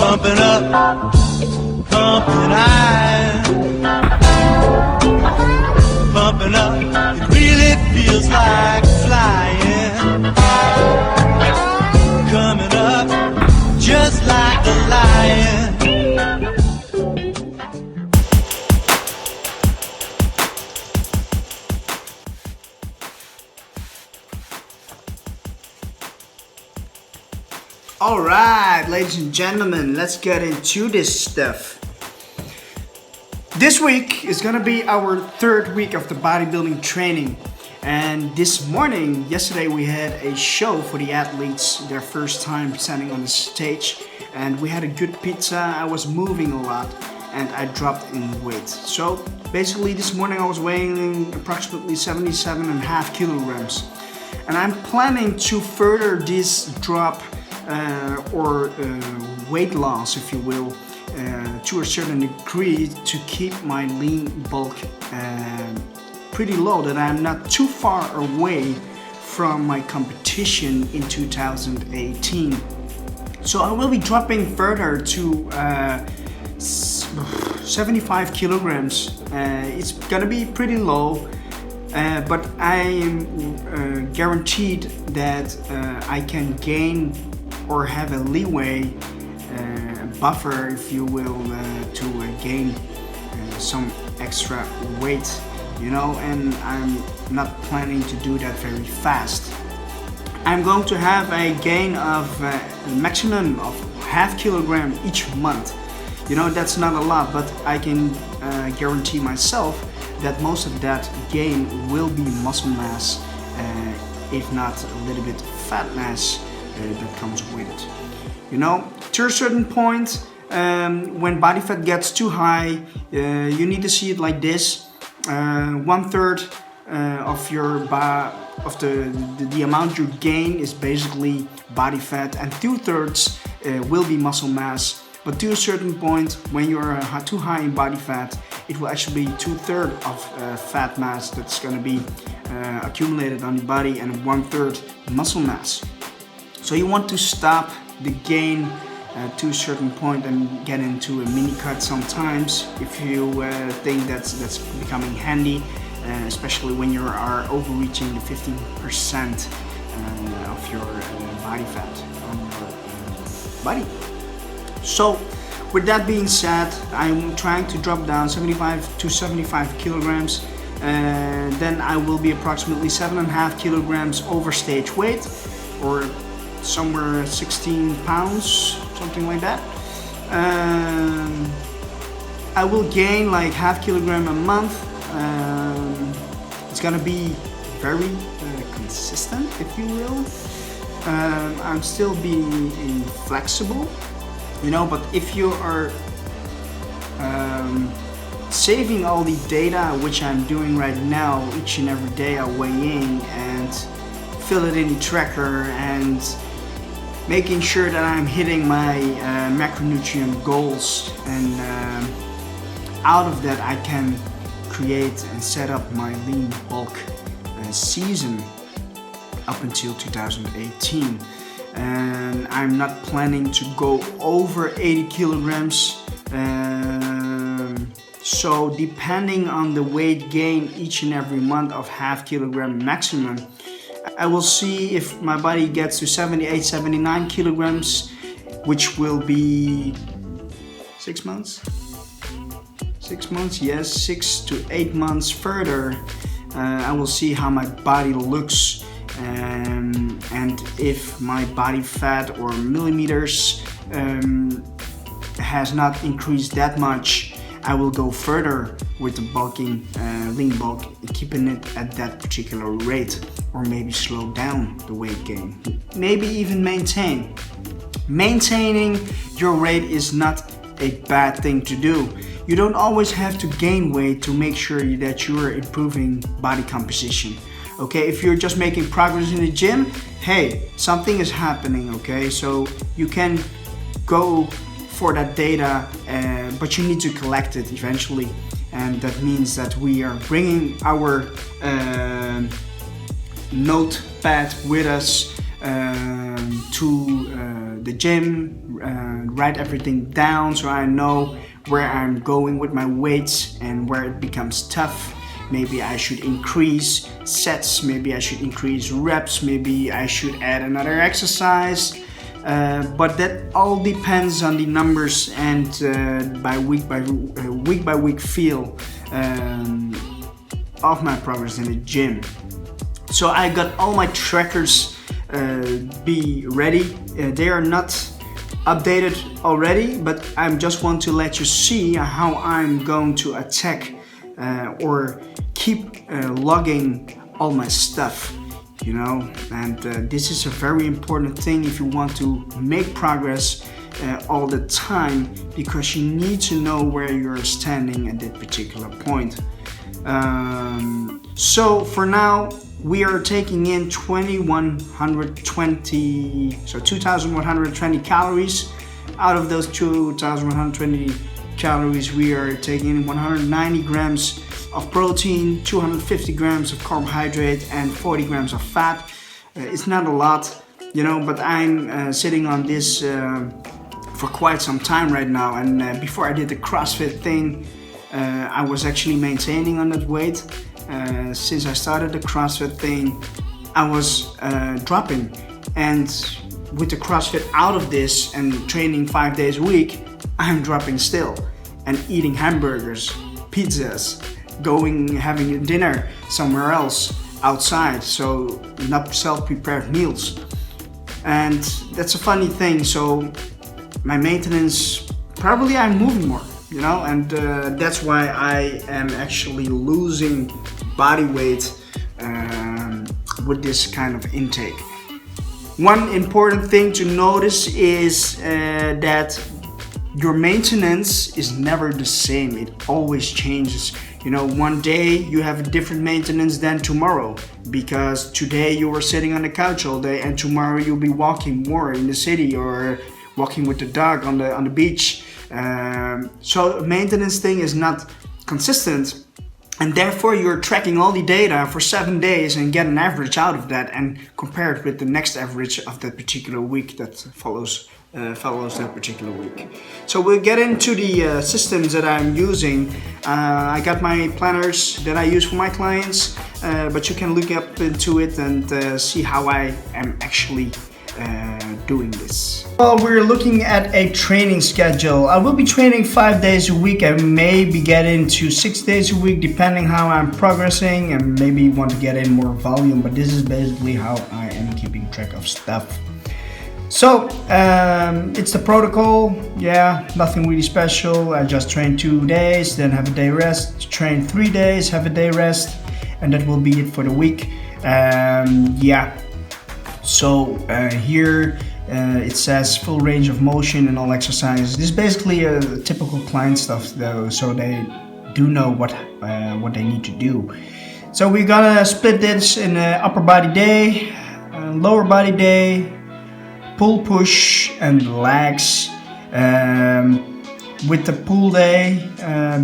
Pumping up, pumping high, pumping up, it really feels like flying. Coming up, just like a lion. Alright, ladies and gentlemen, let's get into this stuff. This week is gonna be our third week of the bodybuilding training. And yesterday we had a show for the athletes, their first time standing on the stage. And we had a good pizza, I was moving a lot, and I dropped in weight. So basically this morning I was weighing approximately 77.5 kilograms. And I'm planning to further this drop or weight loss, if you will, to a certain degree to keep my lean bulk pretty low, that I'm not too far away from my competition in 2018. So I will be dropping further to 75 kilograms. It's gonna be pretty low, but I am guaranteed that I can gain or have a leeway, buffer, if you will, to gain some extra weight, you know, and I'm not planning to do that very fast. I'm going to have a gain of a maximum of half kilogram each month. You know, that's not a lot, but I can guarantee myself that most of that gain will be muscle mass, if not a little bit fat mass that comes with it. You know, to a certain point, when body fat gets too high, you need to see it like this: 1/3 of your the amount you gain is basically body fat, and 2/3 will be muscle mass. But to a certain point, when you're too high in body fat, it will actually be 2/3 of fat mass that's going to be accumulated on the body, and 1/3 muscle mass. So you want to stop the gain to a certain point and get into a mini cut sometimes if you think that's becoming handy, especially when you are overreaching the 15% of your body fat on your body. So with that being said, I'm trying to drop down 75 kilograms, then I will be approximately 7.5 kilograms over stage weight, or somewhere 16 pounds, something like that. I will gain like half kilogram a month. It's gonna be very consistent, if you will. I'm still being flexible, you know, but if you are saving all the data, which I'm doing right now, each and every day I weigh in and fill it in the tracker and making sure that I'm hitting my macronutrient goals, and out of that I can create and set up my lean bulk season up until 2018. And I'm not planning to go over 80 kilograms. So depending on the weight gain each and every month of half kilogram maximum, I will see if my body gets to 78, 79 kilograms, which will be 6 months. 6 months, yes, 6 to 8 months further. I will see how my body looks, and if my body fat or millimeters has not increased that much, I will go further with the bulking, lean bulk, keeping it at that particular rate, or maybe slow down the weight gain, maybe even maintain. Maintaining your rate is not a bad thing to do. You don't always have to gain weight to make sure that you're improving body composition. Okay, if you're just making progress in the gym, hey, something is happening, okay? So you can go for that data, but you need to collect it eventually. And that means that we are bringing our notepad with us to the gym, write everything down so I know where I'm going with my weights and where it becomes tough. Maybe I should increase sets, maybe I should increase reps, maybe I should add another exercise. But that all depends on the numbers and by week by week feel of my progress in the gym. So I got all my trackers be ready. They are not updated already, but I just want to let you see how I'm going to attack or keep logging all my stuff, you know. And this is a very important thing if you want to make progress all the time, because you need to know where you're standing at that particular point. So for now we are taking in 2,120 calories. Out of those 2,120 calories, we are taking in 190 grams of protein, 250 grams of carbohydrate, and 40 grams of fat. It's not a lot, you know, but I'm sitting on this for quite some time right now. And before I did the CrossFit thing, I was actually maintaining on that weight. Since I started the CrossFit thing, I was dropping, and with the CrossFit out of this and training 5 days a week, I'm dropping still and eating hamburgers, pizzas, having dinner somewhere else outside, so not self-prepared meals. And that's a funny thing. So my maintenance, probably I'm moving more, you know, and that's why I am actually losing body weight with this kind of intake. One important thing to notice is that your maintenance is never the same. It always changes. You know, one day you have a different maintenance than tomorrow, because today you were sitting on the couch all day and tomorrow you'll be walking more in the city or walking with the dog on the beach. So maintenance thing is not consistent, and therefore you're tracking all the data for 7 days and get an average out of that and compare it with the next average of that particular week that follows that particular week. So we'll get into the systems that I'm using. I got my planners that I use for my clients, but you can look up into it and see how I am actually doing this. Well, we're looking at a training schedule. I will be training 5 days a week. I maybe get into 6 days a week depending how I'm progressing, and maybe want to get in more volume, but this is basically how I am keeping track of stuff. So it's the protocol. Yeah, nothing really special. I just train 2 days, then have a day rest, train 3 days, have a day rest, and that will be it for the week. Yeah. So here it says full range of motion and all exercises. This is basically a typical client stuff though, so they do know what they need to do. So we're gonna split this in upper body day, lower body day, pull, push, and legs. With the pull day,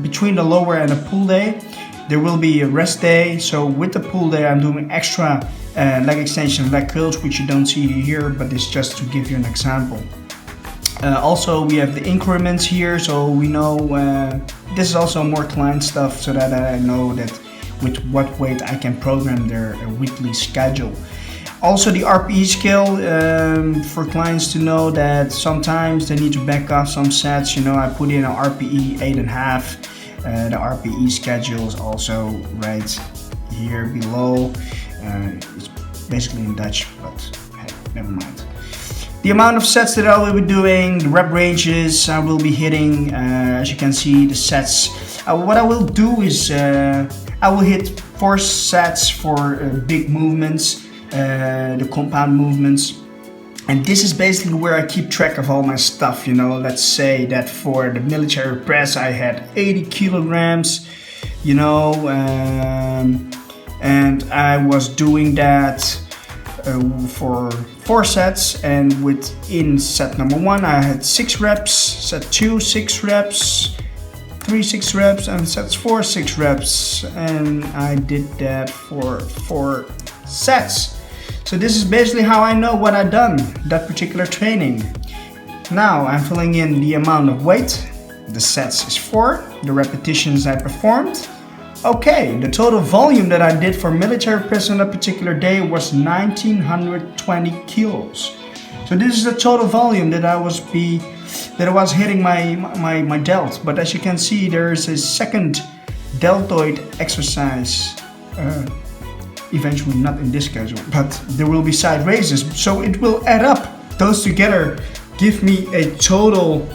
between the lower and the pull day, there will be a rest day. So with the pull day, I'm doing extra leg extension, leg curls, which you don't see here, but it's just to give you an example. Also, we have the increments here, so we know this is also more client stuff, so that I know that with what weight I can program their weekly schedule. Also the RPE scale, for clients to know that sometimes they need to back off some sets. You know, I put in an RPE 8.5. The RPE schedule is also right here below. It's basically in Dutch, but hey, never mind. The amount of sets that I will be doing, the rep ranges I will be hitting, as you can see, the sets. What I will do is I will hit 4 sets for big movements, the compound movements. And this is basically where I keep track of all my stuff. You know, let's say that for the military press I had 80 kilograms, you know, and I was doing that for 4 sets, and within set number 1 I had 6 reps, set 2 6 reps, 3 6 reps, and set 4 6 reps, and I did that for 4 sets. So this is basically how I know what I've done that particular training. Now I'm filling in the amount of weight. The sets is 4, the repetitions I performed. Okay, the total volume that I did for military press on that particular day was 1920 kilos. So this is the total volume that I was hitting my delt. But as you can see, there is a second deltoid exercise. Eventually not in this schedule, but there will be side raises. So it will add up. Those together give me a total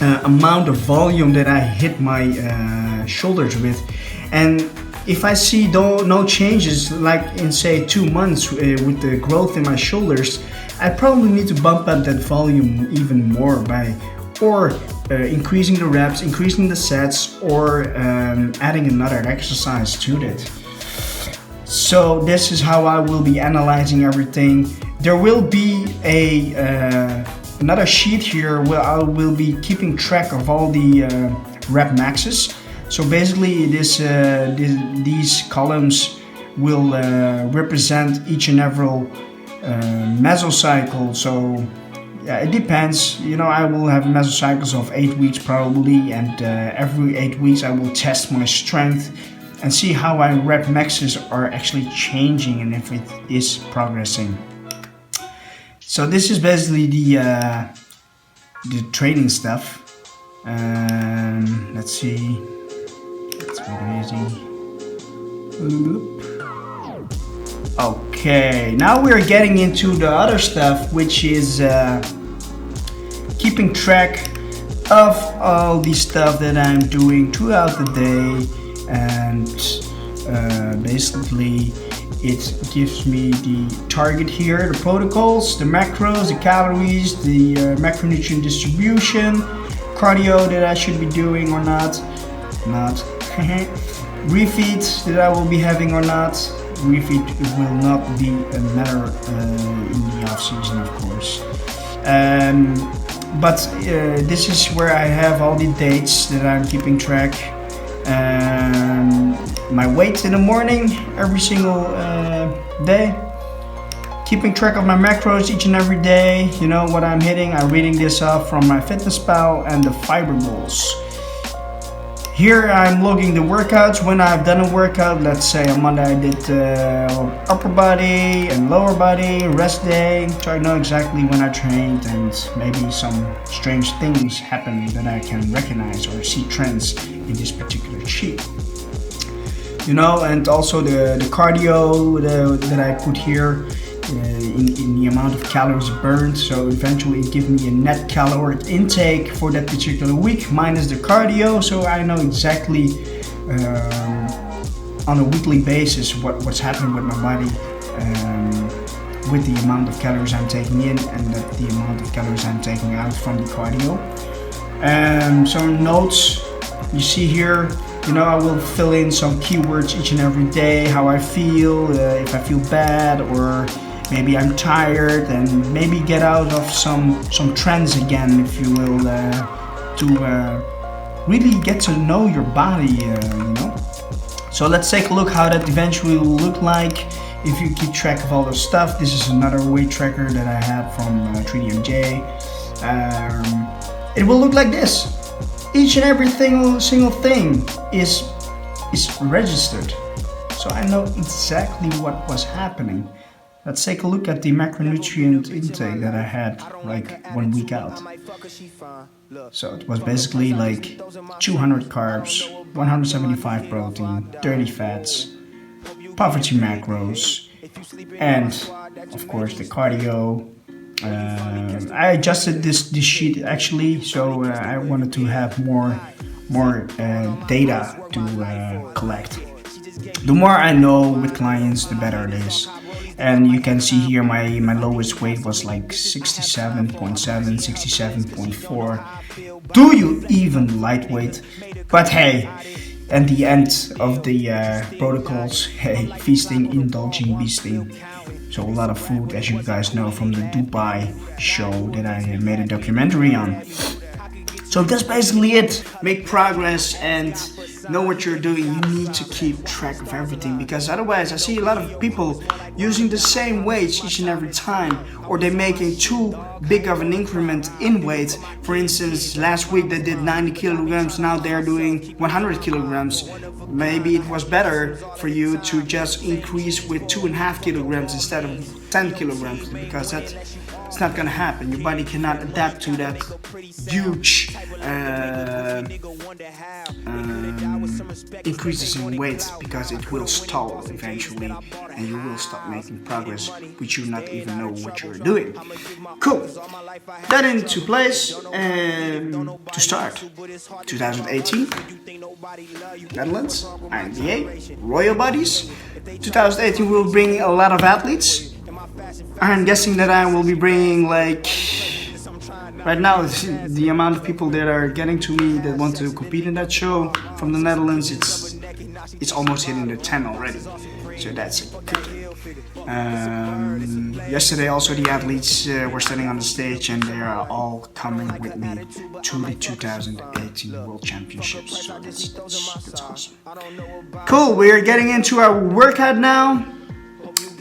amount of volume that I hit my shoulders with. And if I see no changes, like in say 2 months with the growth in my shoulders, I probably need to bump up that volume even more by increasing the reps, increasing the sets, or adding another exercise to it. So this is how I will be analyzing everything. There will be another sheet here where I will be keeping track of all the rep maxes. So basically these columns will represent each and every mesocycle. So yeah, it depends. You know, I will have mesocycles of 8 weeks probably, and every 8 weeks I will test my strength and see how my rep maxes are actually changing and if it is progressing. So this is basically the training stuff. Let's see. Let's make it easy. Okay, now we're getting into the other stuff, which is keeping track of all the stuff that I'm doing throughout the day. And basically it gives me the target here, the protocols, the macros, the calories, the macronutrient distribution, cardio that I should be doing or not, refeeds that I will be having or not. Refeed will not be a matter in the off season, of course. But this is where I have all the dates that I'm keeping track. My weight in the morning every single day, keeping track of my macros each and every day. You know what I'm hitting. I'm reading this off from my MyFitnessPal and the fiber goals. Here I'm logging the workouts when I've done a workout. Let's say on Monday I did upper body and lower body, rest day, so I know exactly when I trained, and maybe some strange things happen that I can recognize or see trends in this particular sheet. You know, and also the cardio that I put here in the amount of calories burned. So eventually it gives me a net caloric intake for that particular week minus the cardio, so I know exactly on a weekly basis what's happening with my body with the amount of calories I'm taking in and the amount of calories I'm taking out from the cardio. Some notes you see here. You know, I will fill in some keywords each and every day, how I feel, if I feel bad, or maybe I'm tired, and maybe get out of some trends again, if you will, to really get to know your body, you know. So let's take a look how that eventually will look like if you keep track of all the stuff. This is another weight tracker that I have from 3DMJ. It will look like this. Each and every single thing is registered, so I know exactly what was happening. Let's take a look at the macronutrient intake that I had like 1 week out. So it was basically like 200 carbs, 175 protein, 30 fats, poverty macros, and of course the cardio. I adjusted this sheet actually, so I wanted to have more data to collect. The more I know with clients, the better it is. And you can see here my lowest weight was like 67.7, 67.4. Do you even lightweight? But hey, at the end of the protocols, hey, feasting, indulging, beasting. So a lot of food, as you guys know from the Dubai show that I made a documentary on. So that's basically it. Make progress and know what you're doing. You need to keep track of everything, because otherwise I see a lot of people using the same weights each and every time, or they're making too big of an increment in weight. For instance, last week they did 90 kilograms, now they're doing 100 kilograms. Maybe it was better for you to just increase with 2.5 kilograms instead of 10 kilograms, because it's not gonna happen. Your body cannot adapt to that huge increases in weight, because it will stall eventually and you will stop making progress which you not even know what you're doing. Cool. That into place. To start 2018 Netherlands, INBA, Royal Bodies. 2018 will bring a lot of athletes. I'm guessing that I will be bringing, like, right now the amount of people that are getting to me that want to compete in that show from the Netherlands, it's almost hitting the 10 already, so that's good. Yesterday also the athletes were standing on the stage, and they are all coming with me to the 2018 World Championships, so that's awesome. Cool, we are getting into our workout now.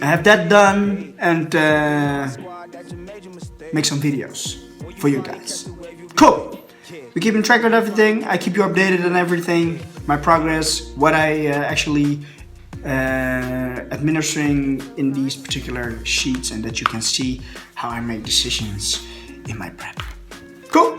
I have that done, and make some videos for you guys. Cool. We're keeping track of everything. I keep you updated on everything, my progress, what I actually administering in these particular sheets, and that you can see how I make decisions in my prep. Cool.